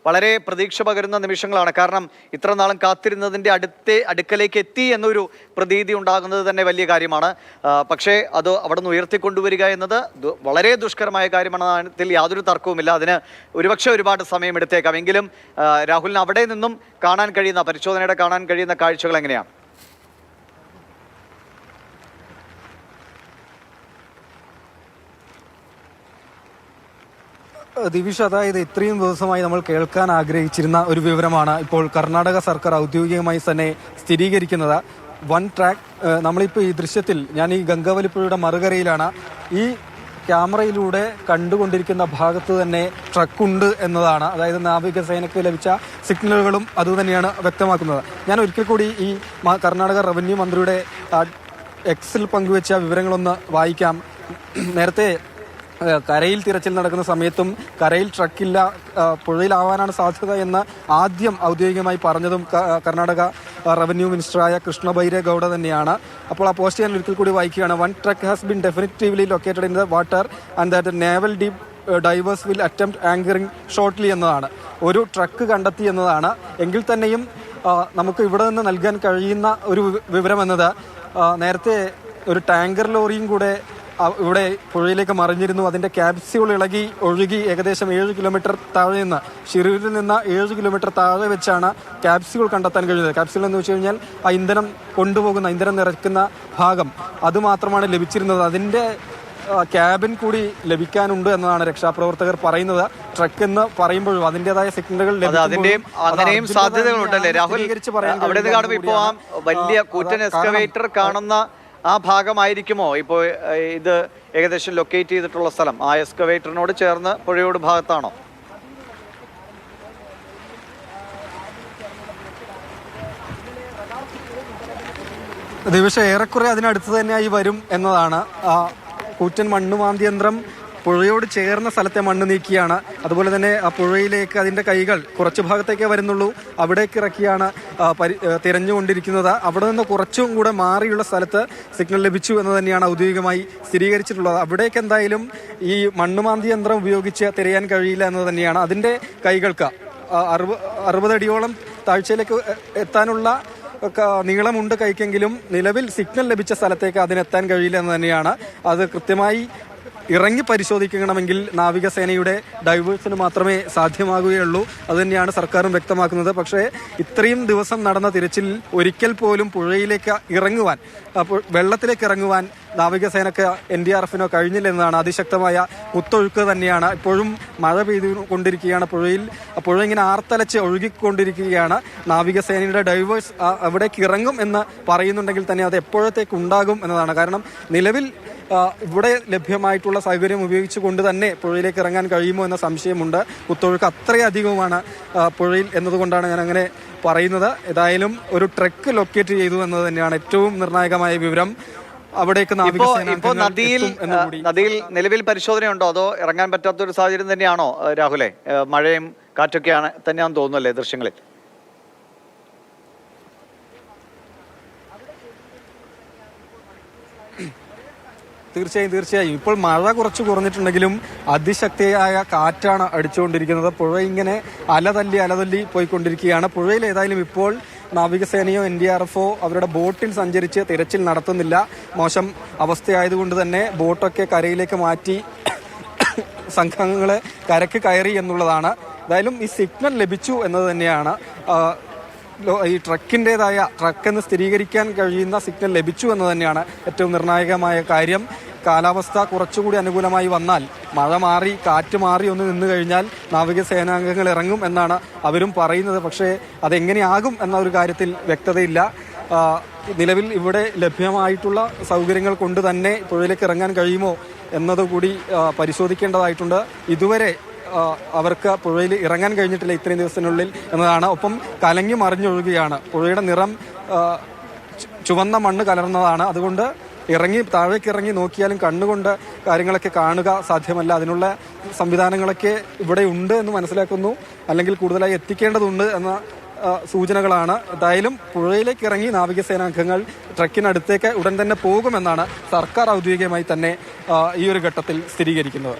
വളരെ പ്രതീക്ഷ പകരുന്ന നിമിഷങ്ങളാണ്. കാരണം ഇത്ര നാളും കാത്തിരുന്നതിൻ്റെ അടുക്കലേക്ക് എത്തി എന്നൊരു പ്രതീതി ഉണ്ടാകുന്നത് തന്നെ വലിയ കാര്യമാണ്. പക്ഷേ അത് അവിടെ നിന്ന് ഉയർത്തിക്കൊണ്ടുവരിക എന്നത് വളരെ ദുഷ്കരമായ കാര്യമാണെന്നതിൽ യാതൊരു തർക്കവുമില്ല. അതിന് ഒരുപക്ഷെ ഒരുപാട് സമയം എടുത്തേക്കാം. എങ്കിലും രാഹുലിന് അവിടെ നിന്നും കാണാൻ കഴിയുന്ന, പരിശോധനയുടെ കാണാൻ കഴിയുന്ന കാഴ്ചകൾ എങ്ങനെയാണ്? ദിവിഷ്, അതായത് ഇത്രയും ദിവസമായി നമ്മൾ കേൾക്കാൻ ആഗ്രഹിച്ചിരുന്ന ഒരു വിവരമാണ് ഇപ്പോൾ കർണാടക സർക്കാർ ഔദ്യോഗികമായി തന്നെ സ്ഥിരീകരിക്കുന്നത്. വൺ ട്രാക്ക്, നമ്മളിപ്പോൾ ഈ ദൃശ്യത്തിൽ, ഞാൻ ഈ ഗംഗാവലിപ്പുഴയുടെ മറുകരയിലാണ്. ഈ ക്യാമറയിലൂടെ കണ്ടുകൊണ്ടിരിക്കുന്ന ഭാഗത്ത് തന്നെ ട്രക്കുണ്ട് എന്നതാണ്, അതായത് നാവികസേനയ്ക്ക് ലഭിച്ച സിഗ്നലുകളും അതുതന്നെയാണ് വ്യക്തമാക്കുന്നത്. ഞാൻ ഒരിക്കൽ കൂടി ഈ കർണാടക റവന്യൂ മന്ത്രിയുടെ എക്സിൽ പങ്കുവെച്ച വിവരങ്ങളൊന്ന് വായിക്കാം. നേരത്തെ കരയിൽ തിരച്ചിൽ നടക്കുന്ന സമയത്തും കരയിൽ ട്രക്കില്ല, പുഴയിലാവാനാണ് സാധ്യത എന്ന് ആദ്യം ഔദ്യോഗികമായി പറഞ്ഞതും കർണാടക റവന്യൂ മിനിസ്റ്ററായ കൃഷ്ണ ബൈരേഗൌഡ തന്നെയാണ്. അപ്പോൾ ആ പോസ്റ്റ് ഞാൻ ഒരിക്കൽ കൂടി വായിക്കുകയാണ്. One truck has been definitively located in the water and that naval deep divers will attempt anchoring shortly എന്നതാണ്. ഒരു ട്രക്ക് കണ്ടെത്തി എന്നതാണ്. എങ്കിൽ തന്നെയും നമുക്ക് ഇവിടെ നിന്ന് നൽകാൻ കഴിയുന്ന ഒരു വിവരം എന്നത്, നേരത്തെ ഒരു ടാങ്കർ ലോറിയും കൂടെ ഇവിടെ പുഴയിലേക്ക് മറിഞ്ഞിരുന്നു. അതിന്റെ ക്യാപ്സ്യൂൾ ഇളകി ഒഴുകി ഏകദേശം 7 കിലോമീറ്റർ താഴെ നിന്ന്, ഷിരൂരിൽ നിന്ന് 7 കിലോമീറ്റർ താഴെ വെച്ചാണ് ക്യാപ്സ്യൂൾ കണ്ടെത്താൻ കഴിയുന്നത്. ക്യാപ്സ്യൂൾ എന്ന് വെച്ച് കഴിഞ്ഞാൽ ആ ഇന്ധനം കൊണ്ടുപോകുന്ന, ഇന്ധനം നിറയ്ക്കുന്ന ഭാഗം, അത് മാത്രമാണ് ലഭിച്ചിരുന്നത്. അതിന്റെ ക്യാബിൻ കൂടി ലഭിക്കാനുണ്ട് എന്നതാണ് രക്ഷാപ്രവർത്തകർ പറയുന്നത്. ട്രക്ക് എന്ന് പറയുമ്പോഴും അതിന്റേതായ സിഗ്നലുകൾ അങ്ങനെയും സാധ്യതകളുണ്ടല്ലേ രാഹുൽ? അവിടെ നിന്ന് കാണുമ്പോൾ ഇപ്പോൾ ആ വലിയ കൂറ്റൻ എക്സ്കവേറ്റർ കാണുന്ന ആ ഭാഗമായിരിക്കുമോ ഇപ്പോൾ ഇത് ഏകദേശം ലൊക്കേറ്റ് ചെയ്തിട്ടുള്ള സ്ഥലം? ആ എക്സ്കവേറ്ററിനോട് ചേർന്ന് പുഴയോട് ഭാഗത്താണോ? ദിവസം ഏറെക്കുറെ അതിനടുത്ത് തന്നെയായി വരും എന്നതാണ്. കൂറ്റൻ മണ്ണുമാന്തി യന്ത്രം പുഴയോട് ചേർന്ന സ്ഥലത്തെ മണ്ണ് നീക്കിയാണ്. അതുപോലെ തന്നെ ആ പുഴയിലേക്ക് അതിൻ്റെ കൈകൾ കുറച്ച് ഭാഗത്തേക്കേ വരുന്നുള്ളൂ, അവിടേക്ക് ഇറക്കിയാണ് തിരഞ്ഞുകൊണ്ടിരിക്കുന്നത്. അവിടെ നിന്ന് കുറച്ചും കൂടെ മാറിയുള്ള സ്ഥലത്ത് സിഗ്നൽ ലഭിച്ചു എന്ന് തന്നെയാണ് ഔദ്യോഗികമായി സ്ഥിരീകരിച്ചിട്ടുള്ളത്. അവിടേക്ക് എന്തായാലും ഈ മണ്ണുമാന്തി യന്ത്രം ഉപയോഗിച്ച് തിരയാൻ കഴിയില്ല എന്ന് തന്നെയാണ്. അതിൻ്റെ കൈകൾക്ക് 60 അടിയോളം താഴ്ചയിലേക്ക് എത്താനുള്ള നീളമുണ്ട് കൈക്കെങ്കിലും നിലവിൽ സിഗ്നൽ ലഭിച്ച സ്ഥലത്തേക്ക് അതിനെത്താൻ കഴിയില്ല എന്ന് തന്നെയാണ്. അത് കൃത്യമായി ഇറങ്ങി പരിശോധിക്കണമെങ്കിൽ നാവികസേനയുടെ ഡൈവേഴ്സിന് മാത്രമേ സാധ്യമാകുകയുള്ളൂ. അതുതന്നെയാണ് സർക്കാരും വ്യക്തമാക്കുന്നത്. പക്ഷേ ഇത്രയും ദിവസം നടന്ന തിരച്ചിൽ ഒരിക്കൽ പോലും പുഴയിലേക്ക് ഇറങ്ങുവാൻ, വെള്ളത്തിലേക്ക് ഇറങ്ങുവാൻ നാവികസേനക്ക് NDRFനോ കഴിഞ്ഞില്ലെന്നതാണ്. അതിശക്തമായ കുത്തൊഴുക്ക് തന്നെയാണ്. ഇപ്പോഴും മഴ പെയ്തുകൊണ്ടിരിക്കുകയാണ്. പുഴ ഇങ്ങനെ ആർത്തലച്ച് ഒഴുകിക്കൊണ്ടിരിക്കുകയാണ്. നാവികസേനയുടെ ഡൈവേഴ്സ് അവിടേക്ക് ഇറങ്ങും എന്ന് പറയുന്നുണ്ടെങ്കിൽ തന്നെ അത് എപ്പോഴത്തേക്ക് ഉണ്ടാകും എന്നതാണ്. കാരണം നിലവിൽ ഇവിടെ ലഭ്യമായിട്ടുള്ള സൗകര്യം ഉപയോഗിച്ചുകൊണ്ട് തന്നെ പുഴയിലേക്ക് ഇറങ്ങാൻ കഴിയുമോ എന്ന സംശയമുണ്ട്. കുത്തൊഴുക്ക് അത്രയധികമാണ് പുഴയിൽ എന്നതുകൊണ്ടാണ് ഞാൻ അങ്ങനെ പറയുന്നത്. ഏതായാലും ഒരു ട്രക്ക് ലൊക്കേറ്റ് ചെയ്തു എന്നത് തന്നെയാണ് ഏറ്റവും നിർണായകമായ വിവരം. അവിടേക്ക് നദിയിൽ നിലവിൽ പരിശോധനയുണ്ടോ അതോ ഇറങ്ങാൻ പറ്റാത്തൊരു സാഹചര്യം തന്നെയാണോ രാഹുലെ? മഴയും കാറ്റൊക്കെയാണ് തന്നെയാണെന്ന് തോന്നുന്നല്ലേ ദൃശ്യങ്ങളിൽ? തീർച്ചയായും ഇപ്പോൾ മഴ കുറച്ച് കുറഞ്ഞിട്ടുണ്ടെങ്കിലും അതിശക്തിയായ കാറ്റാണ് അടിച്ചുകൊണ്ടിരിക്കുന്നത്. പുഴ ഇങ്ങനെ അലതല്ലി പോയിക്കൊണ്ടിരിക്കുകയാണ്. പുഴയിൽ ഏതായാലും ഇപ്പോൾ നാവികസേനയോ NDRFോ അവരുടെ ബോട്ടിൽ സഞ്ചരിച്ച് തിരച്ചിൽ നടത്തുന്നില്ല. മോശം അവസ്ഥയായതുകൊണ്ട് തന്നെ ബോട്ടൊക്കെ കരയിലേക്ക് മാറ്റി സംഘങ്ങളെ കരക്ക് കയറി എന്നുള്ളതാണ്. ഏതായാലും ഈ സിഗ്നൽ ലഭിച്ചു എന്നത് തന്നെയാണ് ഈ ട്രക്കെന്ന് സ്ഥിരീകരിക്കാൻ കഴിയുന്ന സിഗ്നൽ ലഭിച്ചു എന്ന് തന്നെയാണ് ഏറ്റവും നിർണായകമായ കാര്യം. കാലാവസ്ഥ കുറച്ചുകൂടി അനുകൂലമായി വന്നാൽ, മഴ മാറി കാറ്റ് മാറി ഒന്ന് നിന്നു കഴിഞ്ഞാൽ നാവികസേനാംഗങ്ങൾ ഇറങ്ങും എന്നാണ് അവരും പറയുന്നത്. പക്ഷേ അതെങ്ങനെയാകും എന്ന ഒരു കാര്യത്തിൽ വ്യക്തതയില്ല. നിലവിൽ ഇവിടെ ലഭ്യമായിട്ടുള്ള സൗകര്യങ്ങൾ കൊണ്ട് തന്നെ പുഴയിലേക്ക് ഇറങ്ങാൻ കഴിയുമോ എന്നതുകൂടി പരിശോധിക്കേണ്ടതായിട്ടുണ്ട്. ഇതുവരെ അവർക്ക് പുഴയിൽ ഇറങ്ങാൻ കഴിഞ്ഞിട്ടില്ല ഇത്രയും ദിവസത്തിനുള്ളിൽ എന്നതാണ്. ഒപ്പം കലങ്ങി മറിഞ്ഞൊഴുകുകയാണ്. പുഴയുടെ നിറം ചുവന്ന മണ്ണ് കലർന്നതാണ്. അതുകൊണ്ട് താഴേക്ക് ഇറങ്ങി നോക്കിയാലും കണ്ണുകൊണ്ട് കാര്യങ്ങളൊക്കെ കാണുക സാധ്യമല്ല. അതിനുള്ള സംവിധാനങ്ങളൊക്കെ ഇവിടെ ഉണ്ട് എന്ന് മനസ്സിലാക്കുന്നു. അല്ലെങ്കിൽ കൂടുതലായി എത്തിക്കേണ്ടതുണ്ട് എന്ന സൂചനകളാണ്. എന്തായാലും പുഴയിലേക്ക് ഇറങ്ങി നാവികസേനാംഗങ്ങൾ ട്രക്കിനടുത്തേക്ക് ഉടൻ തന്നെ പോകുമെന്നാണ് സർക്കാർ ഔദ്യോഗികമായി തന്നെ ഈ ഒരു ഘട്ടത്തിൽ സ്ഥിരീകരിക്കുന്നത്.